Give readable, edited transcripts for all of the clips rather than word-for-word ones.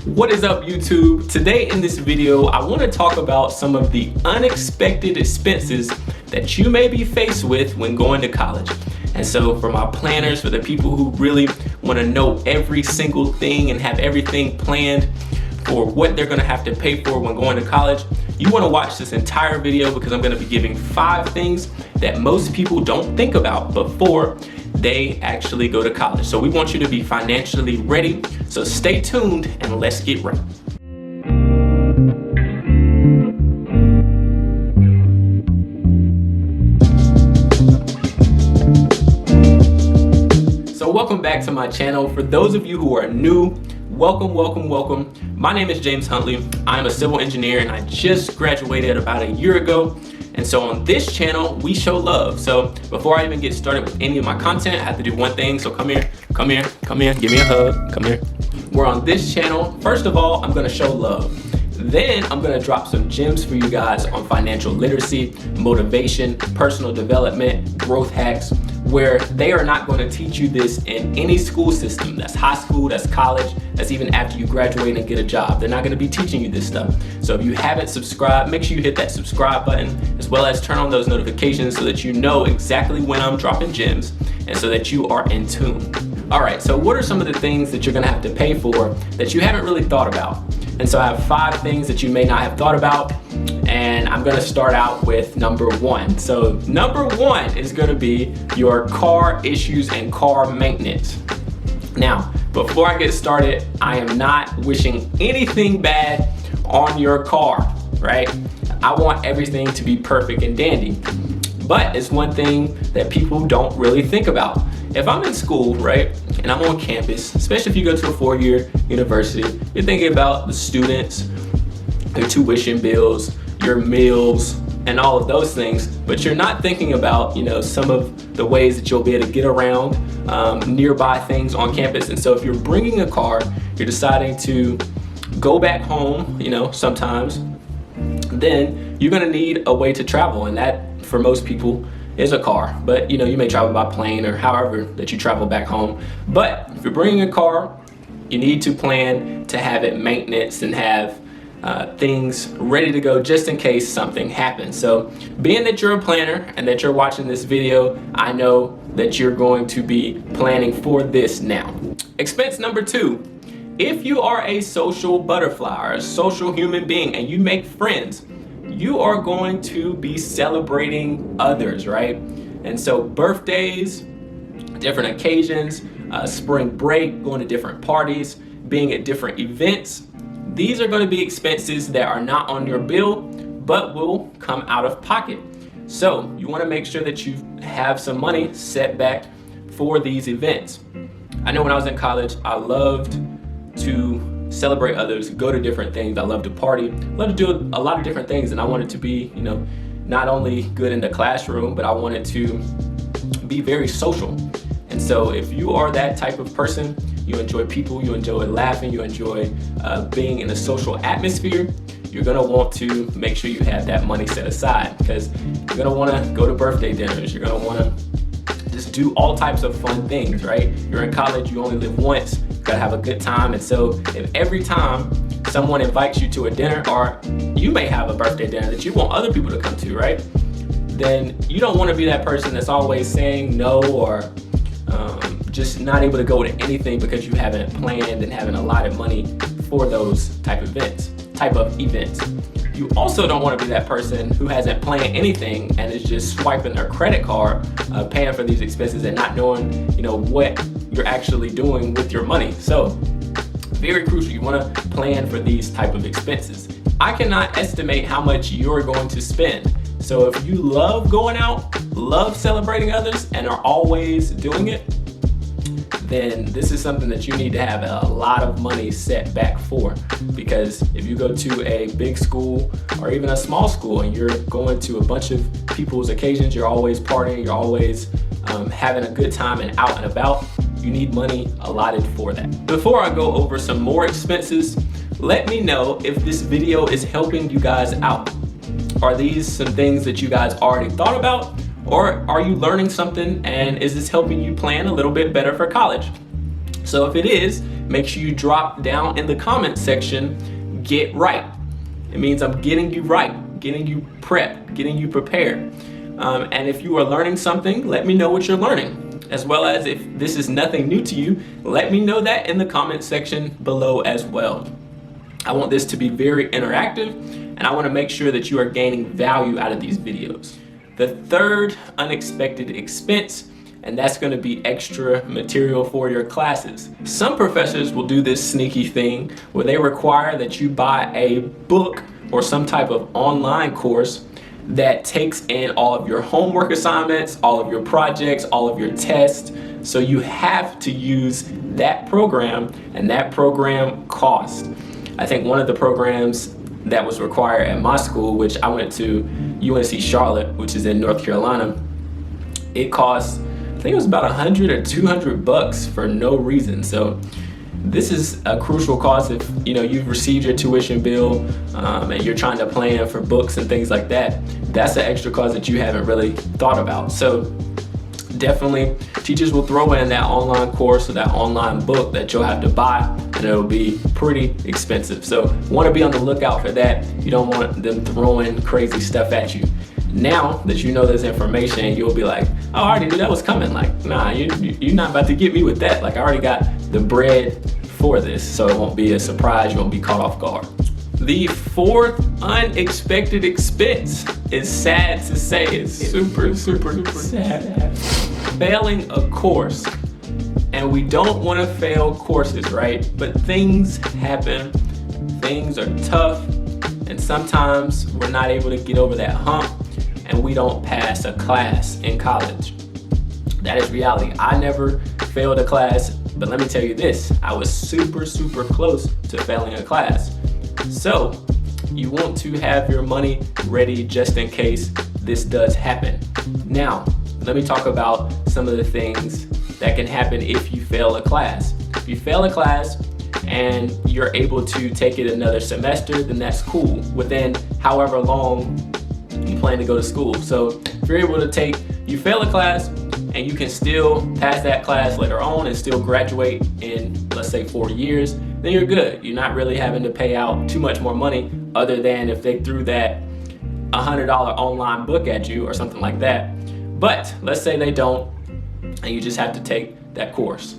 What is up, YouTube? Today in this video, I want to talk about some of the unexpected expenses that you may be faced with when going to college. And so for my planners, for the people who really want to know every single thing and have everything planned for what they're going to have to pay for when going to college, you want to watch this entire video because I'm going to be giving 5 things that most people don't think about before they actually go to college. So we want you to be financially ready. So stay tuned and let's get right. So welcome back to my channel. For those of you who are new, welcome. My name is James Huntley. I'm a civil engineer and I just graduated about a year ago. And so on this channel, we show love. So before I even get started with any of my content, I have to do one thing. So come here, give me a hug, come here. We're on this channel. First of all, I'm gonna show love. Then I'm gonna drop some gems for you guys on financial literacy, motivation, personal development, growth hacks, where they are not gonna teach you this in any school system. That's high school, that's college, that's even after you graduate and get a job. They're not gonna be teaching you this stuff. So if you haven't subscribed, make sure you hit that subscribe button, as well as turn on those notifications so that you know exactly when I'm dropping gems and so that you are in tune. All right, so what are some of the things that you're gonna have to pay for that you haven't really thought about? And so I have 5 things that you may not have thought about, and I'm gonna start out with number 1. So number 1 is gonna be your car issues and car maintenance. Now, before I get started, I am not wishing anything bad on your car, right? I want everything to be perfect and dandy. But it's one thing that people don't really think about. If I'm in school, right, and I'm on campus, especially if you go to a 4-year university, you're thinking about the students, their tuition bills, your meals, and all of those things, but you're not thinking about, some of the ways that you'll be able to get around nearby things on campus. And so if you're bringing a car, you're deciding to go back home, sometimes, then you're gonna need a way to travel, and that, for most people, is a car. But you may travel by plane or however that you travel back home. But if you're bringing a car, you need to plan to have it maintenance and have things ready to go just in case something happens. So being that you're a planner and that you're watching this video, I know that you're going to be planning for this now. Expense number 2. If you are a social butterfly or a social human being and you make friends, you are going to be celebrating others, right? And so birthdays, different occasions, spring break, going to different parties, being at different events, these are going to be expenses that are not on your bill, but will come out of pocket. So you want to make sure that you have some money set back for these events. I know when I was in college, I loved to celebrate others, go to different things. I love to party, love to do a lot of different things, and I wanted to be, not only good in the classroom, but I wanted to be very social. And so if you are that type of person, you enjoy people, you enjoy laughing, you enjoy being in a social atmosphere, you're gonna want to make sure you have that money set aside, because you're gonna wanna go to birthday dinners, you're gonna wanna just do all types of fun things, right? You're in college, you only live once, you gotta have a good time. And so if every time someone invites you to a dinner, or you may have a birthday dinner that you want other people to come to, right? Then you don't wanna be that person that's always saying no, or just not able to go to anything because you haven't planned and haven't allotted money for those type of events. You also don't want to be that person who hasn't planned anything and is just swiping their credit card, paying for these expenses and not knowing, what you're actually doing with your money. So very crucial, you want to plan for these type of expenses. I cannot estimate how much you're going to spend. So if you love going out, love celebrating others, and are always doing it, then this is something that you need to have a lot of money set back for. Because if you go to a big school or even a small school and you're going to a bunch of people's occasions, you're always partying, you're always having a good time and out and about, you need money allotted for that. Before I go over some more expenses, let me know if this video is helping you guys out. Are these some things that you guys already thought about? Or are you learning something, and is this helping you plan a little bit better for college? So if it is, make sure you drop down in the comment section, get right. It means I'm getting you right, getting you prepped, getting you prepared. And if you are learning something, let me know what you're learning. As well as if this is nothing new to you, let me know that in the comment section below as well. I want this to be very interactive, and I want to make sure that you are gaining value out of these videos. The third unexpected expense, and that's going to be extra material for your classes. Some professors will do this sneaky thing where they require that you buy a book or some type of online course that takes in all of your homework assignments, all of your projects, all of your tests. So you have to use that program, and that program costs. I think one of the programs that was required at my school, which I went to UNC Charlotte, which is in North Carolina, it cost, I think it was about $100 or $200 for no reason. So this is a crucial cost if you've received your tuition bill and you're trying to plan for books and things like that. That's an extra cost that you haven't really thought about. So definitely teachers will throw in that online course or that online book that you'll have to buy, and it'll be pretty expensive. So want to be on the lookout for that. You don't want them throwing crazy stuff at you. Now that you know this information, you'll be like, oh, I already knew that was coming. Like, nah, you're not about to get me with that. Like, I already got the bread for this, so it won't be a surprise. You won't be caught off guard. The fourth unexpected expense is sad to say. It's super sad. Failing a course. And we don't want to fail courses, right? But things happen. Things are tough. And sometimes we're not able to get over that hump and we don't pass a class in college. That is reality. I never failed a class, but let me tell you this, I was super close to failing a class. So you want to have your money ready just in case this does happen. Now, let me talk about some of the things that can happen if you fail a class. If you fail a class and you're able to take it another semester, then that's cool, within however long you plan to go to school. So if you're able to you fail a class and you can still pass that class later on and still graduate in, let's say, 4 years, then you're good. You're not really having to pay out too much more money, other than if they threw that $100 online book at you or something like that. But let's say they don't, and you just have to take that course.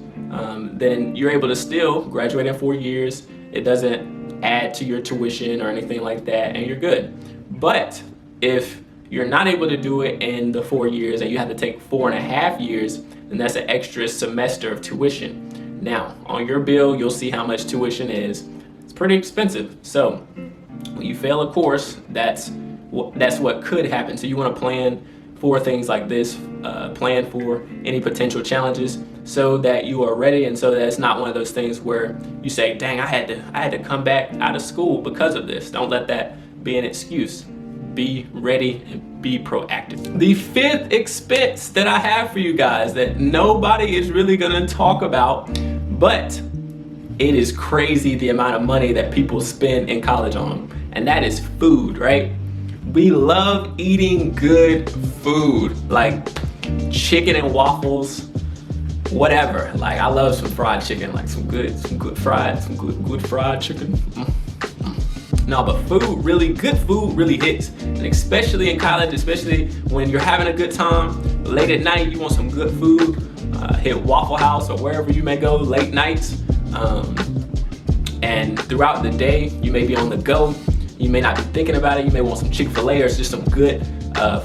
Then you're able to still graduate in 4 years. It doesn't add to your tuition or anything like that, and you're good. But if you're not able to do it in the 4 years and you have to take 4.5 years, then that's an extra semester of tuition. Now, on your bill, you'll see how much tuition is. It's pretty expensive. So when you fail a course, that's what could happen. So you want to plan for things like this, plan for any potential challenges so that you are ready, and so that it's not one of those things where you say, dang, I had to come back out of school because of this. Don't let that be an excuse. Be ready and be proactive. The fifth expense that I have for you guys that nobody is really gonna talk about, but it is crazy the amount of money that people spend in college on, and that is food, right? We love eating good food, like chicken and waffles, whatever. Like, I love some fried chicken, like some good fried chicken. No, but good food really hits. And especially in college, especially when you're having a good time, late at night, you want some good food, hit Waffle House or wherever you may go late nights. And throughout the day, you may be on the go. You may not be thinking about it. You may want some Chick-fil-A or just some good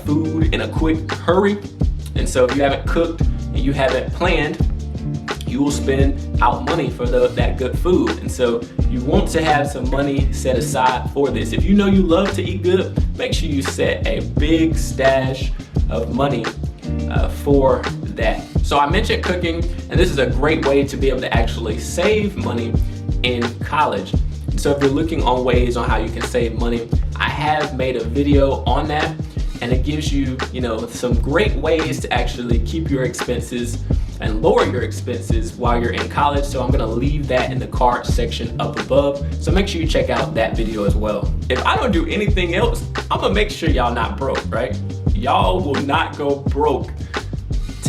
food in a quick hurry. And so if you haven't cooked and you haven't planned, you will spend out money for that good food. And so you want to have some money set aside for this. If you know you love to eat good, make sure you set a big stash of money for that. So I mentioned cooking, and this is a great way to be able to actually save money in college. So if you're looking on ways on how you can save money, I have made a video on that, and it gives you, some great ways to actually keep your expenses and lower your expenses while you're in college. So I'm gonna leave that in the card section up above. So make sure you check out that video as well. If I don't do anything else, I'm gonna make sure y'all not broke, right? Y'all will not go broke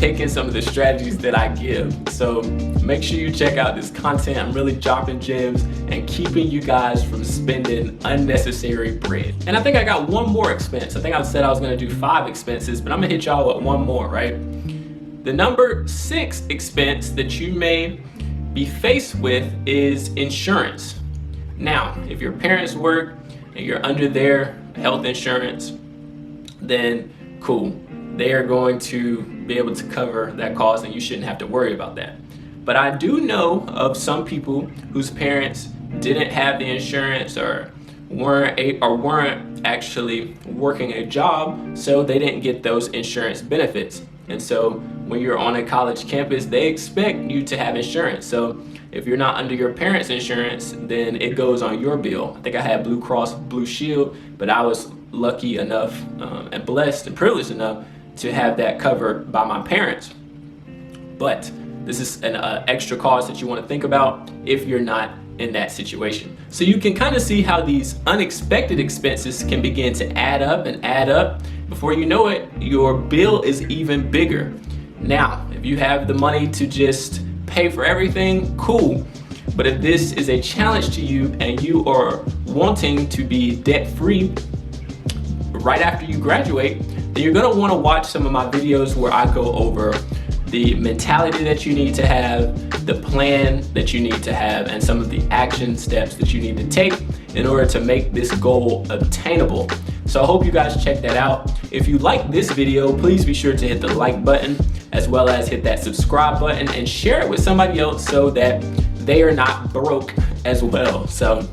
taking some of the strategies that I give. So make sure you check out this content. I'm really dropping gems and keeping you guys from spending unnecessary bread. And I think I got one more expense. I think I said I was gonna do 5 expenses, but I'm gonna hit y'all with one more, right? The number 6 expense that you may be faced with is insurance. Now, if your parents work and you're under their health insurance, then cool. They are going to be able to cover that cost and you shouldn't have to worry about that. But I do know of some people whose parents didn't have the insurance or weren't actually working a job, so they didn't get those insurance benefits. And so when you're on a college campus, they expect you to have insurance. So if you're not under your parents' insurance, then it goes on your bill. I think I had Blue Cross Blue Shield, but I was lucky enough and blessed and privileged enough to have that covered by my parents. But this is an extra cost that you want to think about if you're not in that situation. So you can kind of see how these unexpected expenses can begin to add up and add up. Before you know it, your bill is even bigger. Now, if you have the money to just pay for everything, cool. But if this is a challenge to you and you are wanting to be debt-free right after you graduate, then you're gonna wanna watch some of my videos where I go over the mentality that you need to have, the plan that you need to have, and some of the action steps that you need to take in order to make this goal obtainable. So I hope you guys check that out. If you like this video, please be sure to hit the like button, as well as hit that subscribe button and share it with somebody else so that they are not broke as well. So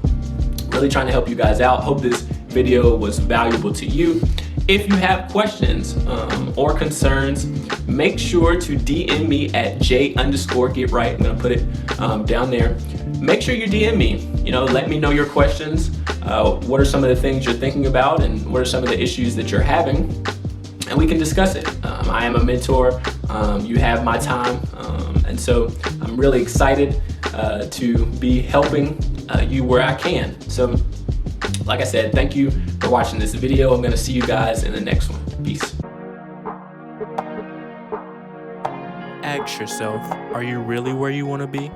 really trying to help you guys out. Hope this video was valuable to you. If you have questions or concerns, make sure to DM me at j_getright. I'm gonna put it down there. Make sure you DM me. Let me know your questions. What are some of the things you're thinking about, and what are some of the issues that you're having, and we can discuss it. I am a mentor. You have my time, and so I'm really excited to be helping you where I can. So, like I said, thank you for watching this video. I'm gonna see you guys in the next one. Peace. Ask yourself, are you really where you want to be?